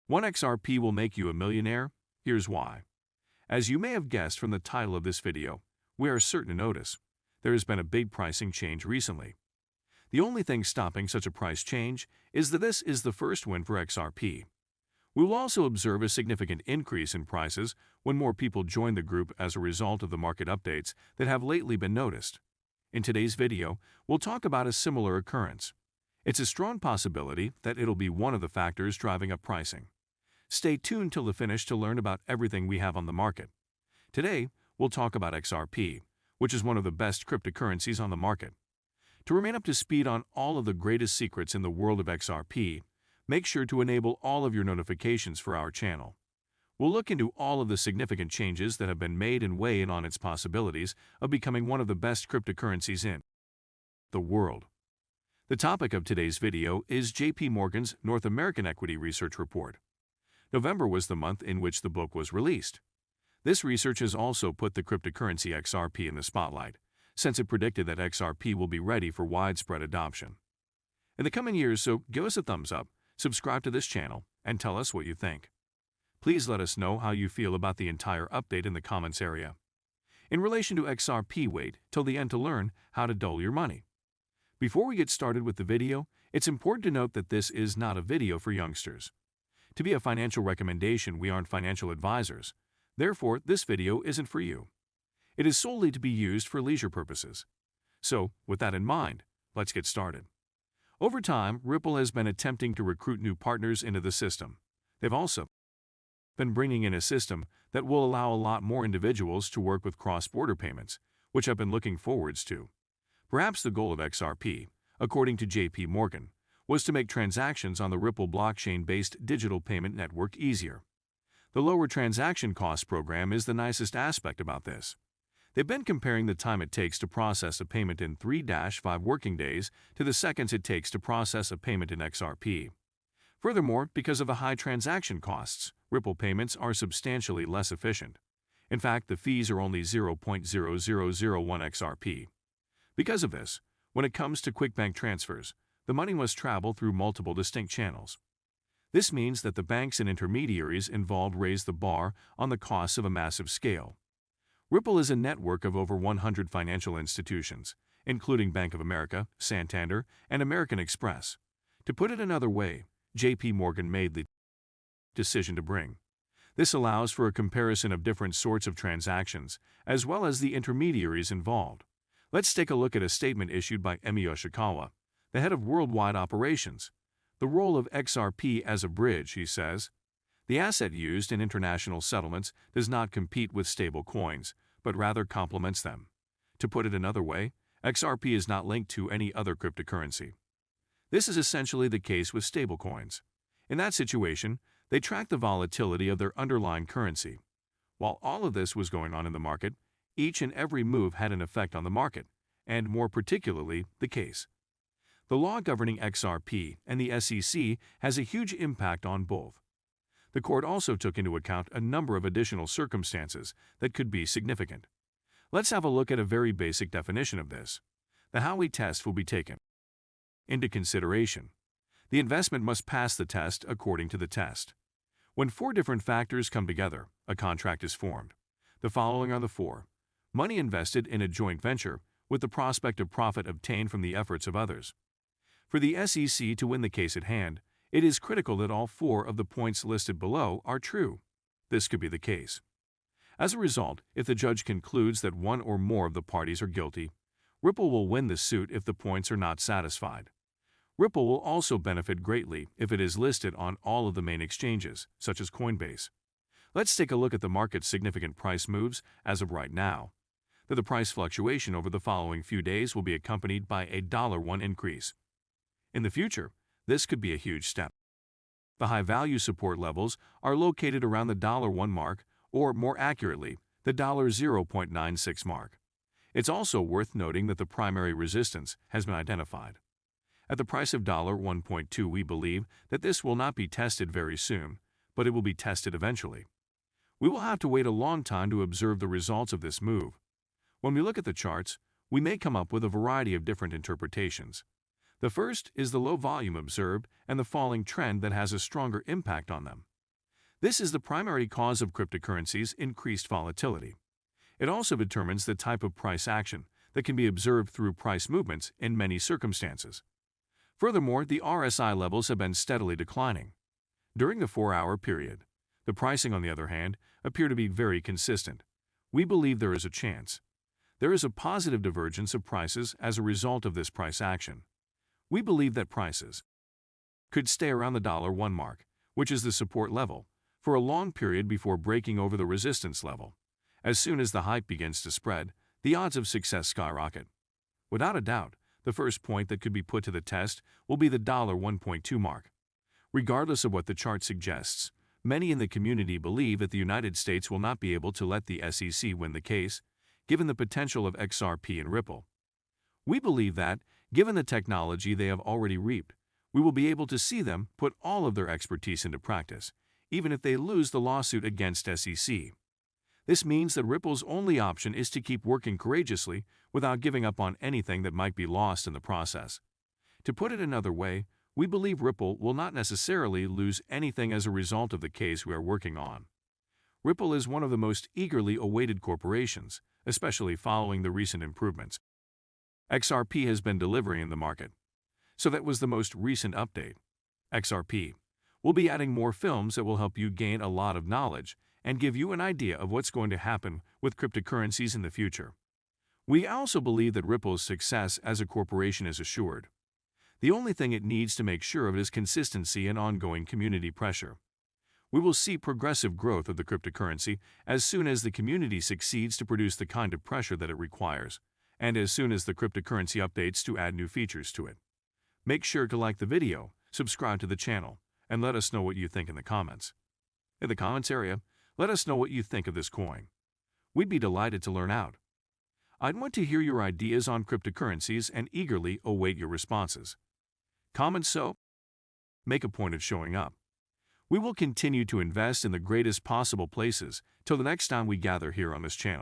One XRP will make you a millionaire? Here's why. As you may have guessed from the title of this video, we are certain to notice there has been a big pricing change recently. The only thing stopping such a price change is that this is the first win for XRP. We will also observe a significant increase in prices when more people join the group as a result of the market updates that have lately been noticed. In today's video, we'll talk about a similar occurrence. It's a strong possibility that it'll be one of the factors driving up pricing. Stay tuned till the finish to learn about everything we have on the market. Today, we'll talk about XRP, which is one of the best cryptocurrencies on the market. To remain up to speed on all of the greatest secrets in the world of XRP, make sure to enable all of your notifications for our channel. We'll look into all of the significant changes that have been made and weigh in on its possibilities of becoming one of the best cryptocurrencies in the world. The topic of today's video is JP Morgan's North American Equity Research Report. November was the month in which the book was released. This research has also put the cryptocurrency XRP in the spotlight, since it predicted that XRP will be ready for widespread adoption. In the coming years, so give us a thumbs up, subscribe to this channel, and tell us what you think. Please let us know how you feel about the entire update in the comments area. In relation to XRP, wait till the end to learn how to dull your money. Before we get started with the video, it's important to note that this is not a video for youngsters. To be a financial recommendation, we aren't financial advisors. Therefore, this video isn't for you. It is solely to be used for leisure purposes. So, with that in mind, let's get started. Over time, Ripple has been attempting to recruit new partners into the system. They've also been bringing in a system that will allow a lot more individuals to work with cross-border payments, which I've been looking forwards to. Perhaps the goal of XRP, according to JP Morgan, was to make transactions on the Ripple blockchain-based digital payment network easier. The lower transaction cost program is the nicest aspect about this. They've been comparing the time it takes to process a payment in 3-5 working days to the seconds it takes to process a payment in XRP. Furthermore, because of the high transaction costs, Ripple payments are substantially less efficient. In fact, the fees are only 0.0001 XRP. Because of this, when it comes to quick bank transfers, the money must travel through multiple distinct channels. This means that the banks and intermediaries involved raise the bar on the costs of a massive scale. Ripple is a network of over 100 financial institutions, including Bank of America, Santander, and American Express. To put it another way, JP Morgan made the decision to bring. This allows for a comparison of different sorts of transactions, as well as the intermediaries involved. Let's take a look at a statement issued by Emi Yoshikawa, the head of worldwide operations. The role of XRP as a bridge, he says. The asset used in international settlements does not compete with stable coins, but rather complements them. To put it another way, XRP is not linked to any other cryptocurrency. This is essentially the case with stablecoins. In that situation, they track the volatility of their underlying currency. While all of this was going on in the market, each and every move had an effect on the market, and more particularly, the case. The law governing XRP and the SEC has a huge impact on both. The court also took into account a number of additional circumstances that could be significant. Let's have a look at a very basic definition of this. The Howey test will be taken into consideration. The investment must pass the test according to the test. When 4 different factors come together, a contract is formed. The following are the 4. Money invested in a joint venture with the prospect of profit obtained from the efforts of others. For the SEC to win the case at hand, it is critical that all 4 of the points listed below are true. This could be the case. As a result, if the judge concludes that one or more of the parties are guilty, Ripple will win the suit if the points are not satisfied. Ripple will also benefit greatly if it is listed on all of the main exchanges, such as Coinbase. Let's take a look at the market's significant price moves as of right now. The price fluctuation over the following few days will be accompanied by a $1 increase. In the future, this could be a huge step. The high-value support levels are located around the $1 mark, or more accurately, the $0.96 mark. It's also worth noting that the primary resistance has been identified. At the price of $1.2, we believe that this will not be tested very soon, but it will be tested eventually. We will have to wait a long time to observe the results of this move. When we look at the charts, we may come up with a variety of different interpretations. The first is the low volume observed and the falling trend that has a stronger impact on them. This is the primary cause of cryptocurrencies' increased volatility. It also determines the type of price action that can be observed through price movements in many circumstances. Furthermore, the RSI levels have been steadily declining. During the 4-hour period, the pricing, on the other hand, appear to be very consistent. We believe there is a chance. There is a positive divergence of prices as a result of this price action. We believe that prices could stay around the $1 mark, which is the support level, for a long period before breaking over the resistance level. As soon as the hype begins to spread, the odds of success skyrocket. Without a doubt, the first point that could be put to the test will be the $1.2 mark. Regardless of what the chart suggests, many in the community believe that the United States will not be able to let the SEC win the case, given the potential of XRP and Ripple. We believe that, given the technology they have already reaped, we will be able to see them put all of their expertise into practice, even if they lose the lawsuit against SEC. This means that Ripple's only option is to keep working courageously without giving up on anything that might be lost in the process. To put it another way, we believe Ripple will not necessarily lose anything as a result of the case we are working on. Ripple is one of the most eagerly awaited corporations, especially following the recent improvements XRP has been delivering in the market. So that was the most recent update. XRP will be adding more films that will help you gain a lot of knowledge and give you an idea of what's going to happen with cryptocurrencies in the future. We also believe that Ripple's success as a corporation is assured. The only thing it needs to make sure of is consistency and ongoing community pressure. We will see progressive growth of the cryptocurrency as soon as the community succeeds to produce the kind of pressure that it requires, and as soon as the cryptocurrency updates to add new features to it. Make sure to like the video, subscribe to the channel, and let us know what you think in the comments. In the comments area, let us know what you think of this coin. We'd be delighted to learn out. I'd want to hear your ideas on cryptocurrencies and eagerly await your responses. Comment so. Make a point of showing up. We will continue to invest in the greatest possible places till the next time we gather here on this channel.